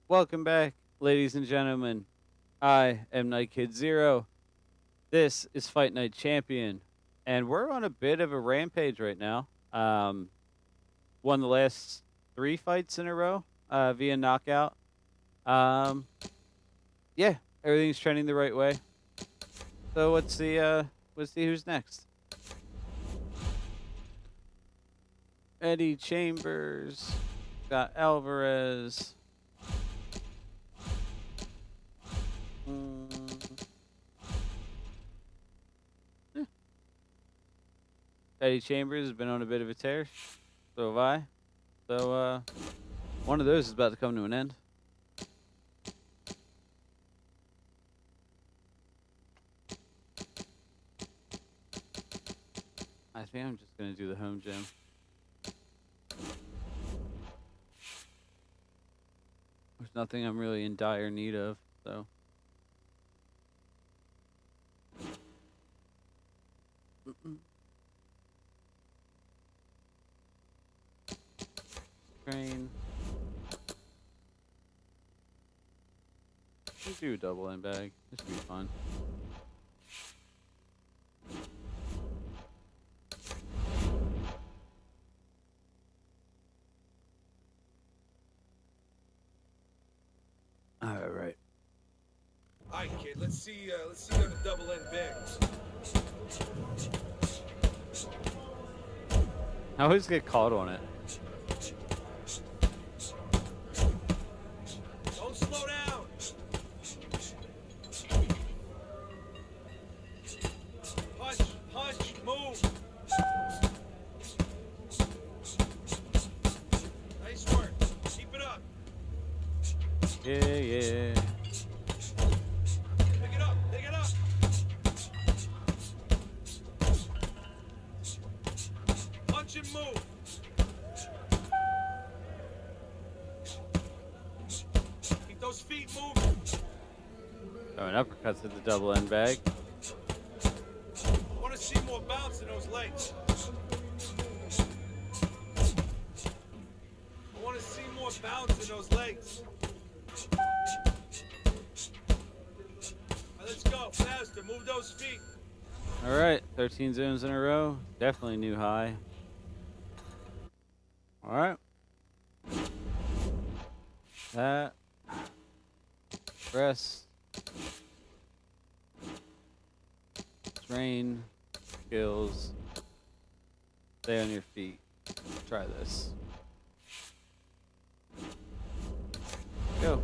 Welcome back, ladies and gentlemen. I am Night Kid Zero. This is Fight Night Champion, and we're on a bit of a rampage right now. Won the last 3 fights in a row via knockout. Um, yeah, everything's trending the right way. So let's see who's next. Eddie Chambers, got Alvarez. Yeah. Eddie Chambers has been on a bit of a tear. So have I. So, one of those is about to come to an end. I think I'm just going to do the home gym. There's nothing I'm really in dire need of, so. Train. Let's do a double end bag. This should be fun. All right. All right, kid. Let's see you on the double end bag. I always get caught on it. Don't slow down. Punch, move. Nice work. Keep it up. Yeah. Pick it up. Punch and move. Keep those feet moving. Oh, an uppercut's at the double end bag. I want to see more bounce in those legs. Right, let's go. Faster. Move those feet. All right, 13 zones in a row. Definitely new high. All right. That. Press. Train. Skills. Stay on your feet. Try this. Go.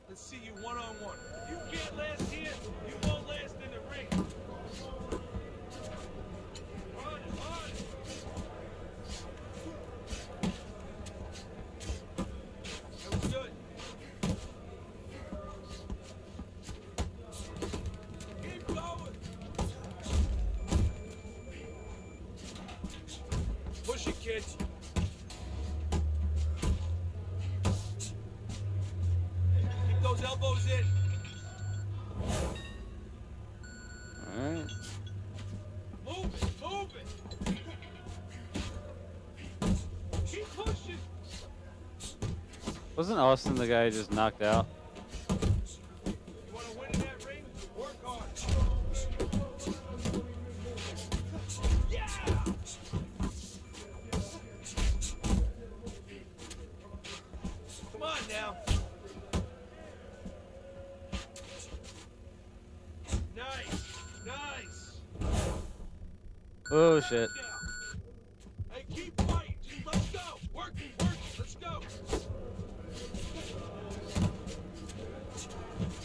Let's see you one-on-one. You can't last here, you won't last in the ring. Hard. That was good. Keep going. Push it, kids. Those elbows in. All right. Move it. Keep pushing. Wasn't Austin the guy who just knocked out? You want to win in that ring? Work hard. Yeah! Come on now. Nice. Oh shit. Hey, keep fighting. Let's go. Work. Let's go.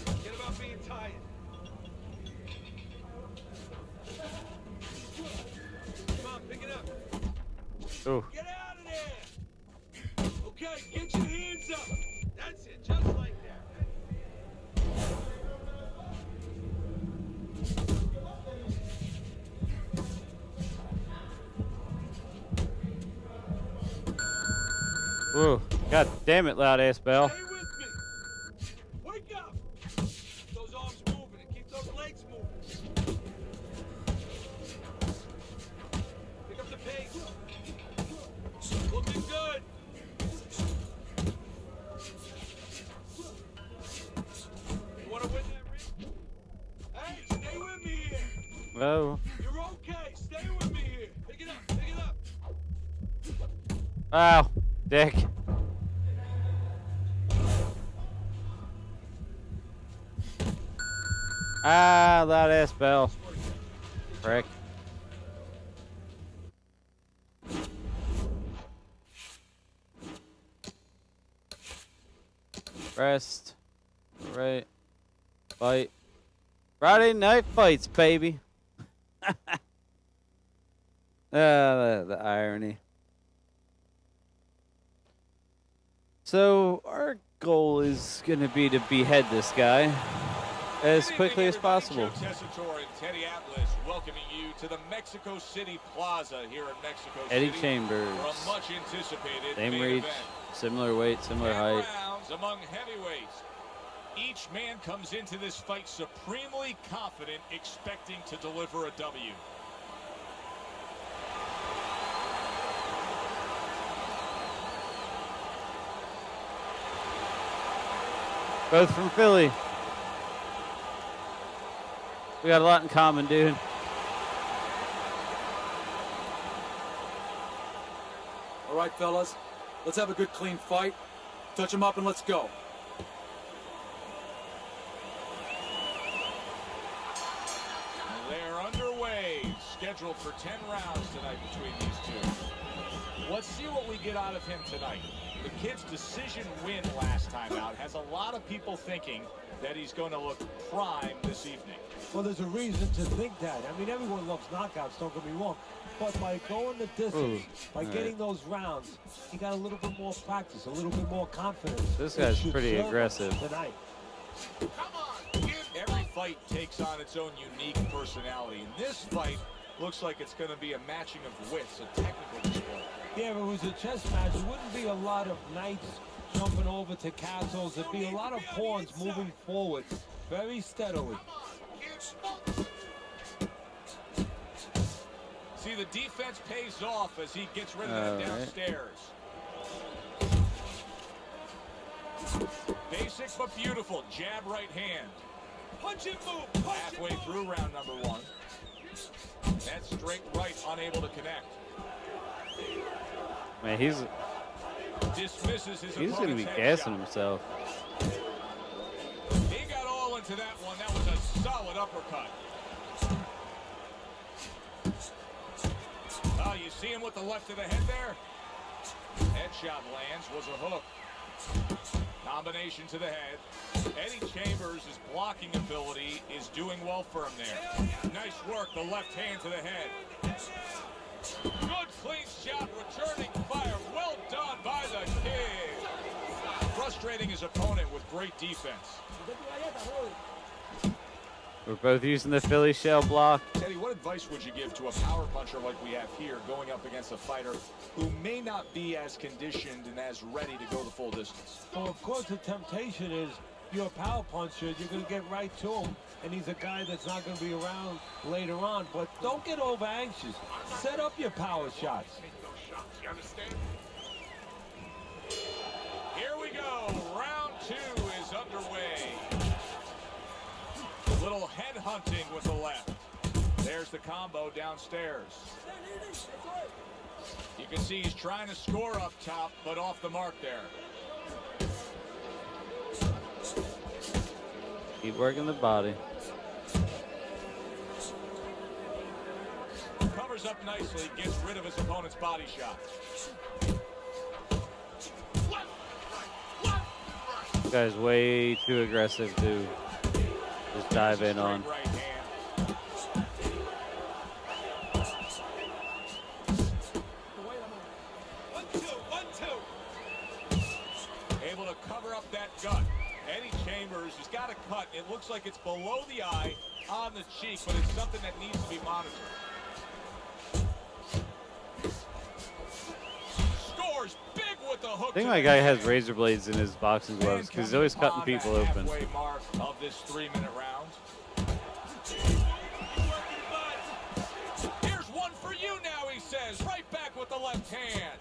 Forget about being tired. Come on, pick it up. Oh. Get out of there. Okay, get your hands up. That's it, just like that. Whoa. God damn it, loud ass bell. Stay with me. Wake up. Keep those arms moving and keep those legs moving. good. You want to win that ring? Hey, stay with me here. Oh. You're okay. Stay with me here. Pick it up. Pick it up. Wow. Dick. Ah, loud ass bell. Frick. Rest. Right. Fight. Friday night fights, baby. The irony. So our goal is going to be to behead this guy as quickly as possible. Teddy Atlas welcoming you to the Mexico City Plaza here in Mexico Eddie City Chambers. for a much anticipated Same main reach, event. similar weight, similar 10 height. rounds among heavyweights. Each man comes into this fight supremely confident, expecting to deliver a W. Both from Philly. We got a lot in common, dude. All right, fellas, let's have a good, clean fight. Touch them up and let's go. They're underway, scheduled for 10 rounds tonight between these two. Let's see what we get out of him tonight. The kid's decision win last time out has a lot of people thinking that he's going to look prime this evening. Well, there's a reason to think that. I mean, everyone loves knockouts, don't get me wrong. But by going the distance, by getting those rounds, he got a little bit more practice, a little bit more confidence. This It guy's should pretty serve him aggressive. tonight. Every fight takes on its own unique personality. And this fight looks like it's going to be a matching of wits, a technical display. Yeah, if it was a chess match, it wouldn't be a lot of knights jumping over to castles. It'd be a lot of pawns moving forward very steadily. See, the defense pays off as he gets rid of that downstairs. Basic but beautiful. Jab right hand. Punch and move. Punch Halfway through round number one. That straight right unable to connect. Man, he's Dismisses his going to be opponent's gassing headshot. himself. He got all into that one. That was a solid uppercut. Oh, you see him with the left of the head there? Headshot lands, was a hook. Combination to the head. Eddie Chambers' blocking ability is doing well for him there. Nice work, the left hand to the head. Good clean shot, returning fire. Well done by the kid. Frustrating his opponent with great defense. We're both using the Philly shell block. Teddy, what advice would you give to a power puncher like we have here going up against a fighter who may not be as conditioned and as ready to go the full distance? Well, of course, the temptation is you're a power puncher, you're going to get right to him, and he's a guy that's not going to be around later on. But don't get over anxious. Set up your power shots. Here we go. Round two is underway. Little head hunting with the left. There's the combo downstairs. You can see he's trying to score up top, but off the mark there. Keep working the body. Covers up nicely, gets rid of his opponent's body shot. This guy's way too aggressive to just dive in on. Right hand. One, two. Able to cover up that gut. Eddie Chambers has got a cut. It looks like it's below the eye on the cheek, but it's something that needs to be monitored. Scores big with the hook. I think my guy has razor blades in his boxing gloves because he's always cutting people open. Halfway mark of this 3-minute round. Here's one for you now, he says. Right back with the left hand.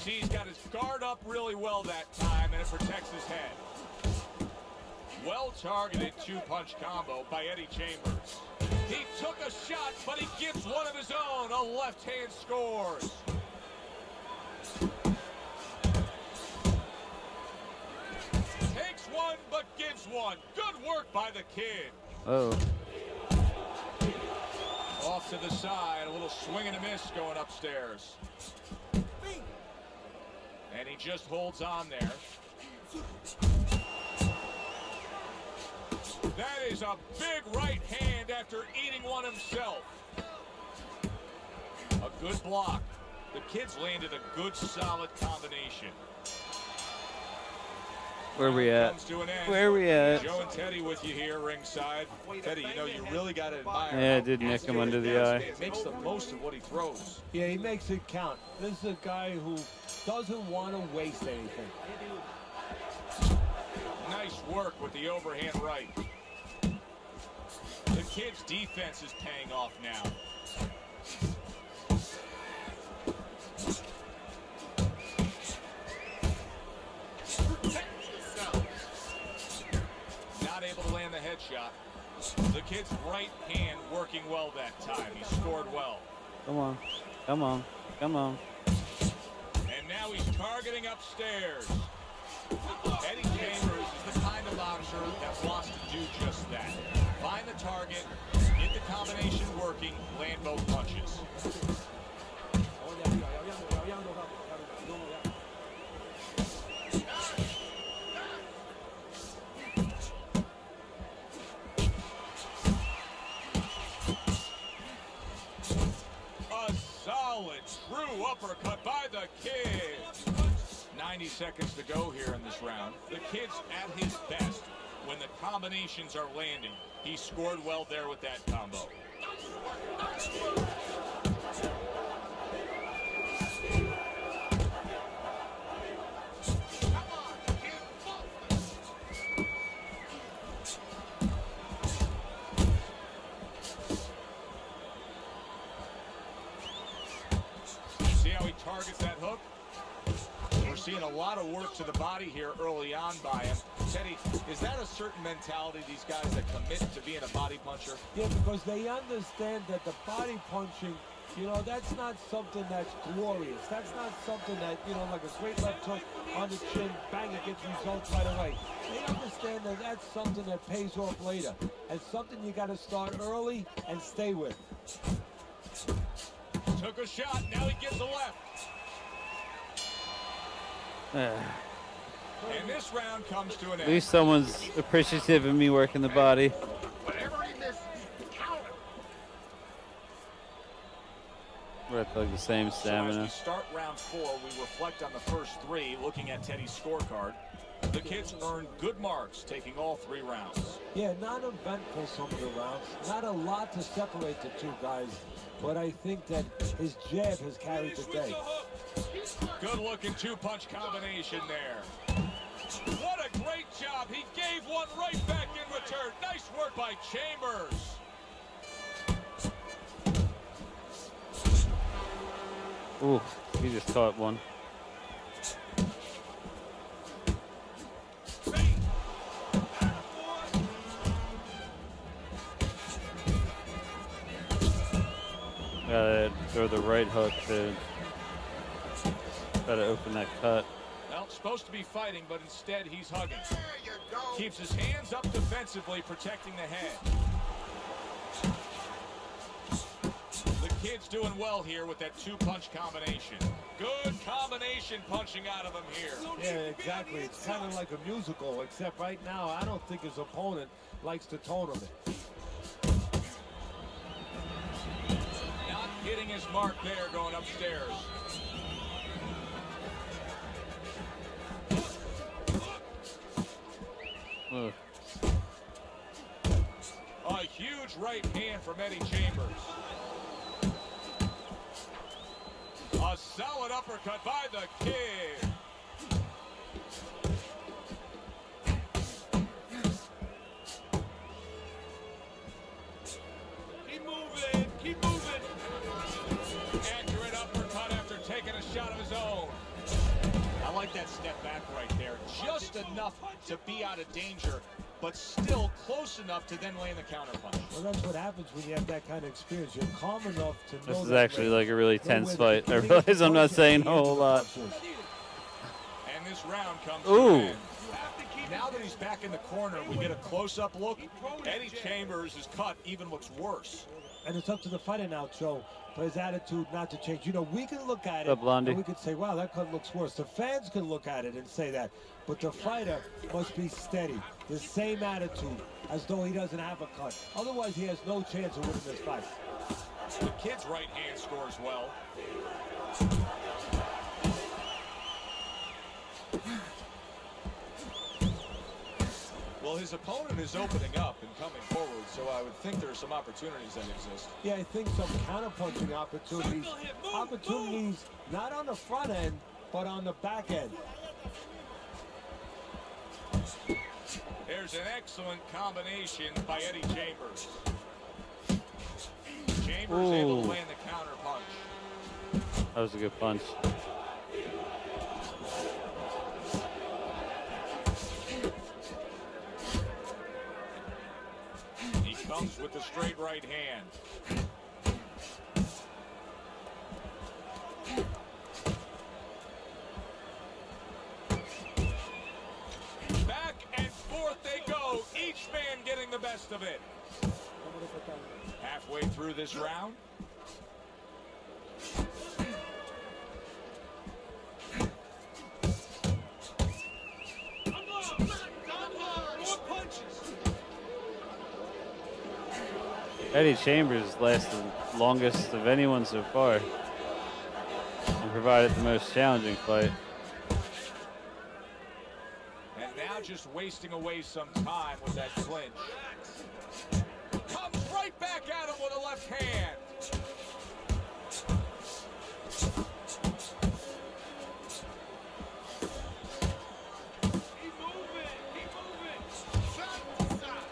See, he's got his guard up really well that time, and it protects his head. Well-targeted two-punch combo by Eddie Chambers. He took a shot, but he gives one of his own. A left hand scores. Takes one, but gives one. Good work by the kid. Oh. Off to the side, a little swing and a miss going upstairs. And he just holds on there. That is a big right hand after eating one himself. A good block. The kid's landed a good, solid combination. Where we at? Comes to an end. Where we at? Joe and Teddy with you here ringside. Teddy, you know, you really got to admire. Yeah, it did nick him under the eye. Makes the most of what he throws. Yeah, he makes it count. This is a guy who doesn't want to waste anything. Nice work with the overhand right. The kid's defense is paying off now. Not able to land the headshot. The kid's right hand working well that time. He scored well. Come on. Come on. Come on. And now he's targeting upstairs. Eddie Chambers is the kind of boxer that wants to do just that. Find the target, get the combination working, land both punches. A solid, true uppercut by the kid. 90 seconds to go here in this round. The kid's at his best when the combinations are landing. He scored well there with that combo. See how he targets that hook? We're seeing a lot of work to the body here early on by him. Teddy, is that a certain mentality, these guys that commit to being a body puncher? Yeah, because they understand that the body punching, you know, that's not something that's glorious. That's not something that, you know, like a great left hook on the chin, bang, it gets results right away. They understand that that's something that pays off later. And something you got to start early and stay with. Took a shot, now he gets a left. And this round comes to an At end. least someone's appreciative of me working the body. Whatever he misses, count him. We're at like the same So as stamina. we start round 4, we reflect on the first 3, looking at Teddy's scorecard. The kids earned good marks, taking all 3 rounds. Yeah, not eventful some of the rounds. Not a lot to separate the two guys. But I think that his jab has carried the day. Good looking two-punch combination there. What a great job. He gave one right back in return. Nice work by Chambers. Ooh, he just caught one. Gotta throw the right hook to try to open that cut. Well, supposed to be fighting, but instead he's hugging. There you go. Keeps his hands up defensively, protecting the head. The kid's doing well here with that two-punch combination. Good combination punching out of him here. Yeah, exactly. It's kind of like a musical, except right now I don't think his opponent likes to tone him it. Not hitting his mark there going upstairs. Ugh. A huge right hand from Eddie Chambers. A solid uppercut by the kid. Keep moving. Keep moving. Accurate uppercut after taking a shot of his own. like that step back right there. Just enough to be out of danger, but still close enough to then land the counter punch. Well, that's what happens when you have that kind of experience. You're calm enough to know This is that actually range. like a really Know tense where the fight. I beginning of the realize I'm not punch and saying the a end of whole the lot. punch is. And this round comes Ooh. to an end. Now that he's back in the corner, we get a close-up look. Eddie Chambers' cut even looks worse. And it's up to the fighter now, Joe, for his attitude not to change. You know, we can look at it What's up, Blondie? and we can say, wow, that cut looks worse. The fans can look at it and say that. But the fighter must be steady, the same attitude, as though he doesn't have a cut. Otherwise, he has no chance of winning this fight. The kid's right hand scores well. Well, his opponent is opening up and coming forward, so I would think there are some opportunities that exist. Yeah, I think some counter-punching opportunities. Opportunities not on the front end, but on the back end. There's an excellent combination by Eddie Chambers. Chambers able to Ooh. land the counter punch. That was a good punch. He comes with the straight right hand. Back and forth they go, each man getting the best of it. Halfway through this round. Eddie Chambers lasted longest of anyone so far and provided the most challenging fight. And now just wasting away some time with that clinch. Comes right back at him with a left hand. Keep moving. Keep moving. Side to side.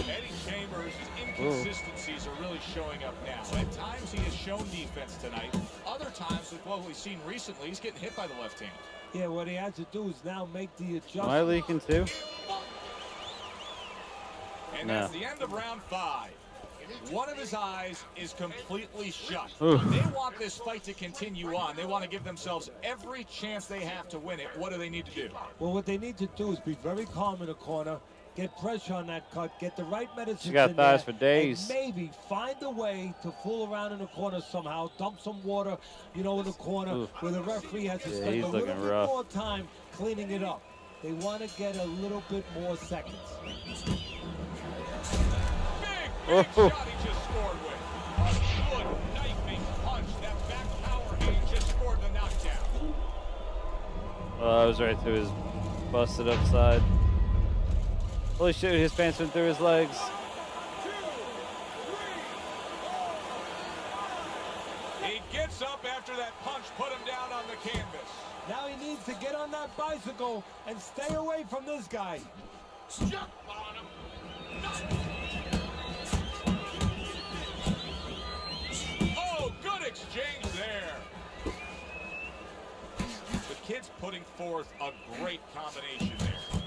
Eddie Chambers' inconsistencies are really showing up now. At times he has shown defense tonight. Other times, with what we've seen recently, he's getting hit by the left hand. Yeah, what he has to do is now make the adjustment. Am I leaking too? And No. that's the end of round 5. One of his eyes is completely shut. Oof. They want this fight to continue on. They want to give themselves every chance they have to win it. What do they need to do? Well, what they need to do is be very calm in the corner, get pressure on that cut, get the right medicine. She got in thighs there, for days. And maybe find a way to fool around in the corner somehow, dump some water, you know, in the corner Oof. where the rereferee has to Yeah, spend he's a little looking bit rough. more time cleaning it up. They want to get a little bit more seconds. Big Oh. shot he just scored with. A good knifing punch. That back power hand just scored the knockdown. Well, that was right through his busted up side. Holy shit, his pants went through his legs. He gets up after that punch put him down on the canvas. Now he needs to get on that bicycle and stay away from this guy. Jump on him. Oh, good exchange there. The kid's putting forth a great combination there.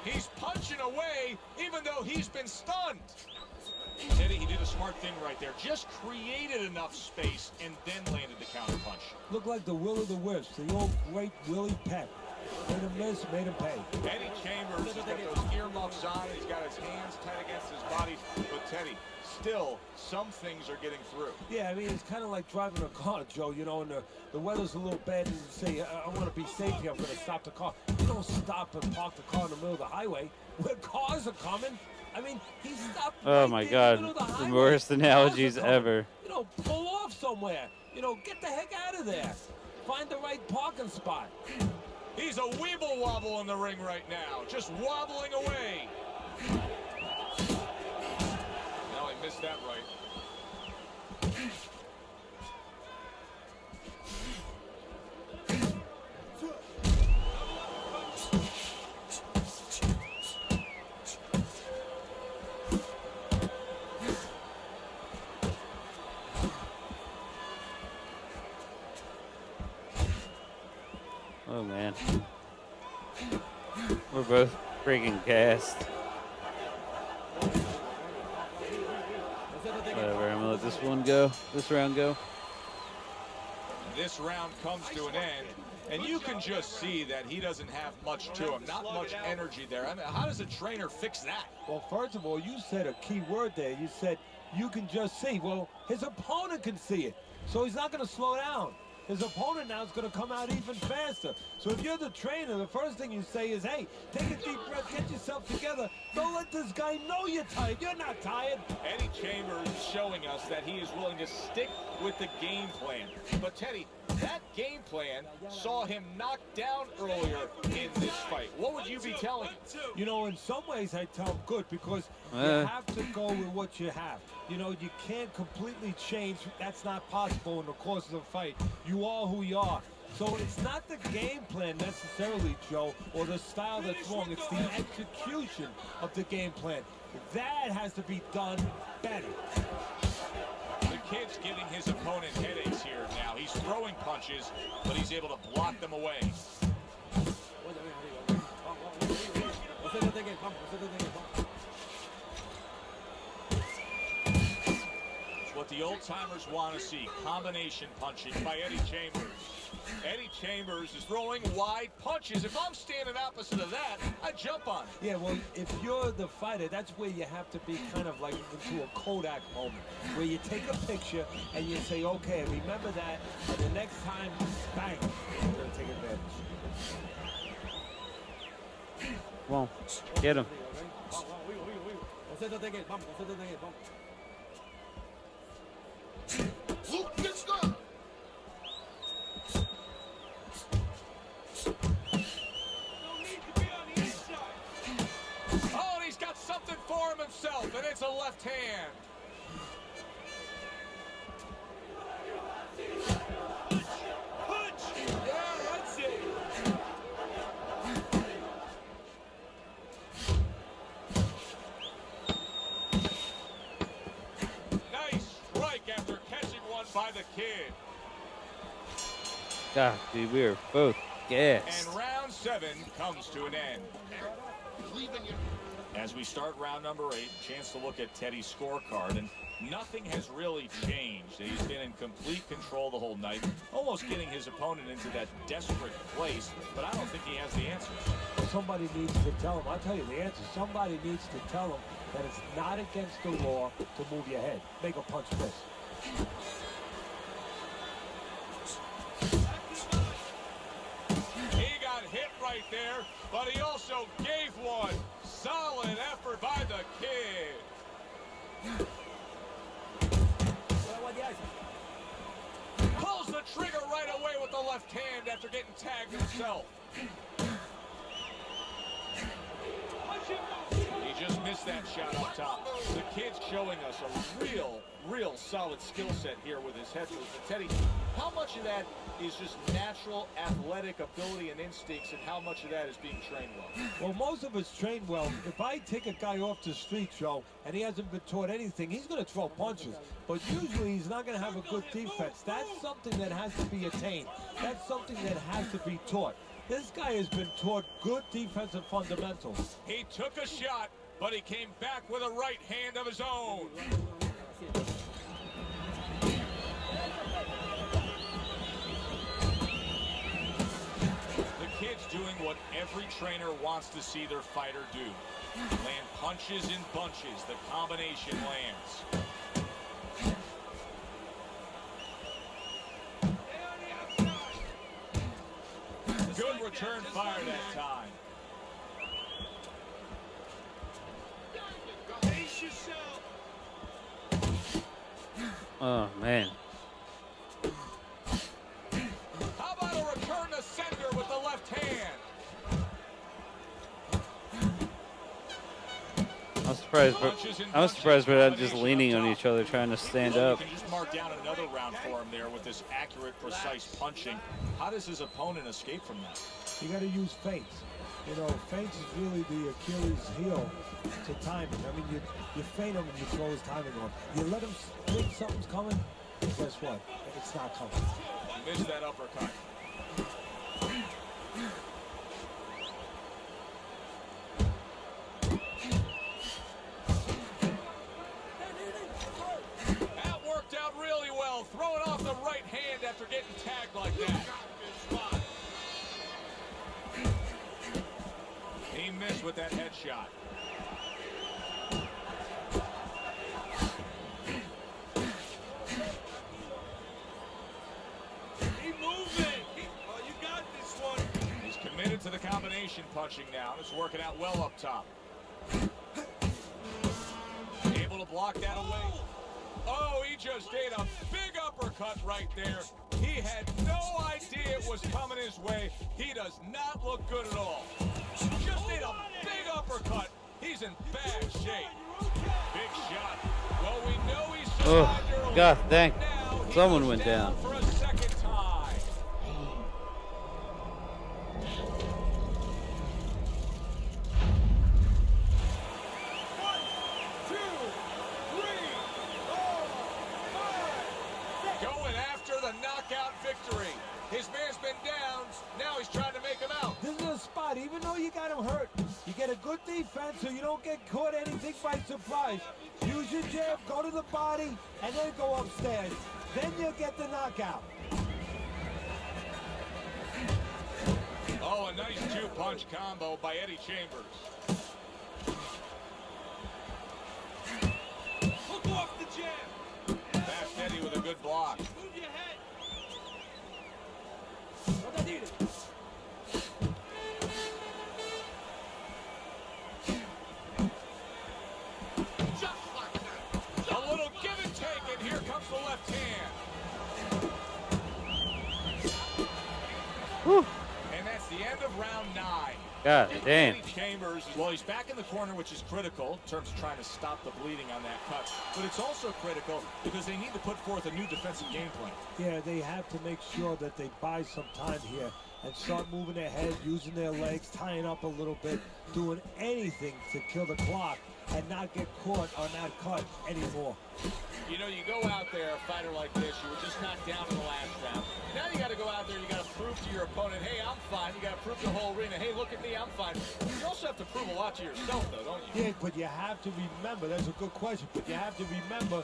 He's punching away even though he's been stunned. Teddy, he did a smart thing right there. Just created enough space and then landed the counter punch. Looked like the will of the wisps, the old great Willie Peck. Made him miss, made him pay. Eddie Chambers has got those earmuffs on. He's got his hands tight against his body. But Teddy, still, some things are getting through. Yeah, I mean, it's kind of like driving a car, Joe, you know, and the weather's a little bad, and you say, I want to be safe here, I'm going to stop the car. You don't stop and park the car in the middle of the highway where cars are coming. I mean, he stopped Oh right my there in the God, middle of the the highway. worst Cars are analogies coming. ever. You know, pull off somewhere. You know, get the heck out of there. Find the right parking spot. He's a weeble wobble in the ring right now, just wobbling away. Now he missed that right. Oh, man. We're both freaking gassed. Whatever, I'm gonna let this one go. This round go. This round comes to an end, and you can just see that he doesn't have much to him. Not much energy there. I mean, how does a trainer fix that? Well, first of all, you said a key word there. You said you can just see. Well, his opponent can see it, so he's not going to slow down. His opponent now is going to come out even faster. So if you're the trainer, the first thing you say is, hey, take a deep breath, get yourself together. Don't let this guy know you're tired. You're not tired. Eddie Chambers is showing us that he is willing to stick with the game plan. But Teddy, that game plan saw him knocked down earlier in this fight. What would you be telling him? You know, in some ways I tell him good, because you have to go with what you have. You know, you can't completely change. That's not possible in the course of a fight. You are who you are. So it's not the game plan necessarily, Joe, or the style that's wrong. It's the execution of the game plan. That has to be done better. The kid's giving his opponent headaches here now. He's throwing punches, but he's able to block them away. It's what the old-timers want to see. Combination punching by Eddie Chambers. Eddie Chambers is throwing wide punches. If I'm standing opposite of that, I jump on it. Yeah, well, if you're the fighter, that's where you have to be kind of like into a Kodak moment, where you take a picture and you say, okay, remember that, and the next time, bang, you're going to take advantage. Come on, get him. Oh, and he's got something for him himself, and it's a left hand. Punch! Yeah, that's it. Nice strike after catching one by the kid. God, dude, we are both gassed. And round 7 comes to an end. As we start round number 8, chance to look at Teddy's scorecard, and nothing has really changed. He's been in complete control the whole night, almost getting his opponent into that desperate place, but I don't think he has the answers. Somebody needs to tell him. I'll tell you the answer. Somebody needs to tell him that it's not against the law to move your head. Make a punch miss. He got hit right there, but he also gave one. Solid effort by the kid. Pulls the trigger right away with the left hand after getting tagged himself. He just missed that shot up top. The kid's showing us a real solid skill set here with his head move. But Teddy, how much of that is just natural athletic ability and instincts, and how much of that is being trained well? Well, most of it's trained well. If I take a guy off the street, Joe, and he hasn't been taught anything, he's going to throw punches. But usually he's not going to have a good defense. That's something that has to be attained. That's something that has to be taught. This guy has been taught good defensive fundamentals. He took a shot, but he came back with a right hand of his own. The kid's doing what every trainer wants to see their fighter do. Land punches in bunches. The combination lands. Good return fire that time. Pace yourself. Oh, man. How about a return to sender with the left hand? I'm surprised we're not just leaning on each other trying to stand up. You can just mark down another round for him there with this accurate, precise punching. How does his opponent escape from that? You got to use feints. You know, feints is really the Achilles heel to timing. I mean, you feint him and you throw his timing on. You let him think something's coming, guess what? It's not coming. Missed that uppercut. That worked out really well, throwing off the right hand after getting tagged like that. He missed with that headshot. Keep moving. Oh, you got this one. He's committed to the combination punching now. It's working out well up top. Able to block that away. Oh, he just ate a big uppercut right there. He had no idea it was coming his way. He does not look good at all. Just ate a big uppercut. He's in bad shape. Big shot. Well, we know he's survived early. God dang. Now he Someone goes went down. for a second time. Going after the knockout victory. His man's been down. Now he's trying to make him out. This is a spot, even though you got him hurt, you get a good defense so you don't get caught anything by surprise. Use your jab, go to the body, and then go upstairs. Then you'll get the knockout. Oh, a nice two-punch combo by Eddie Chambers. Hook off the jab. Fast Eddie with a good block. Move your head. Just like that. A little give and take, and here comes the left hand. Whew. And that's the end of round 9. God damn. Eddie Chambers, well, he's back in the corner, which is critical in terms of trying to stop the bleeding on that cut. But it's also critical because they need to put forth a new defensive game plan. Yeah, they have to make sure that they buy some time here and start moving their head, using their legs, tying up a little bit, doing anything to kill the clock and not get caught on that cut anymore. You know, you go out there, a fighter like this, you were just knocked down in the last round. Now you got to go out there, you got to prove to your opponent, hey, I'm fine. You got to prove to the whole arena, hey, look at me, I'm fine. You also have to prove a lot to yourself, though, don't you? Yeah, but you have to remember, that's a good question, but you have to remember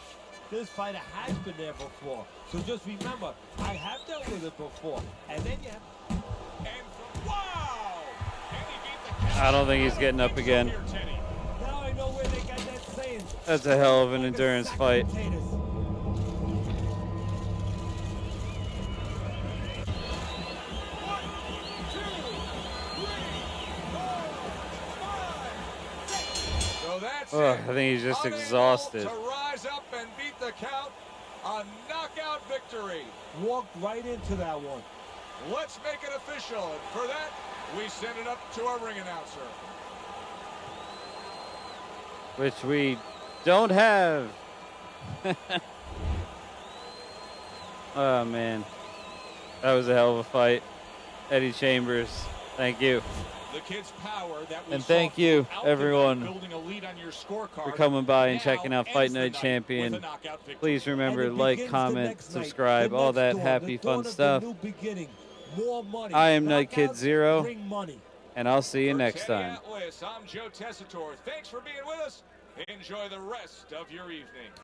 this fighter has been there before. So just remember, I have dealt with it before. And then you have... And wow! And he beat the count. I don't think he's getting up again. Here, Teddy. Now I know where they got that saying. That's a hell of an endurance fight. Potatoes. So that's Oh, it. I think he's just Unable exhausted. to rise up and beat the count. A knockout victory. Walked right into that one. Let's make it official. And for that, we send it up to our ring announcer. Which we don't have. Oh, man. That was a hell of a fight. Eddie Chambers, thank you The kid's power that we And saw thank you, throughout the everyone, night, building a lead on your scorecard, for coming by and now checking out ends Fight the Night night Champion. with a knockout victory. Please remember, And it like, begins the comment, next night, subscribe, the all next that dawn, happy, the dawn fun of the stuff. new beginning. More money. I am Night Kid Knockouts Zero, bring money. and I'll see you For next Teddy time. Atlas, I'm Joe Tessitore. Thanks for being with us. Enjoy the rest of your evening.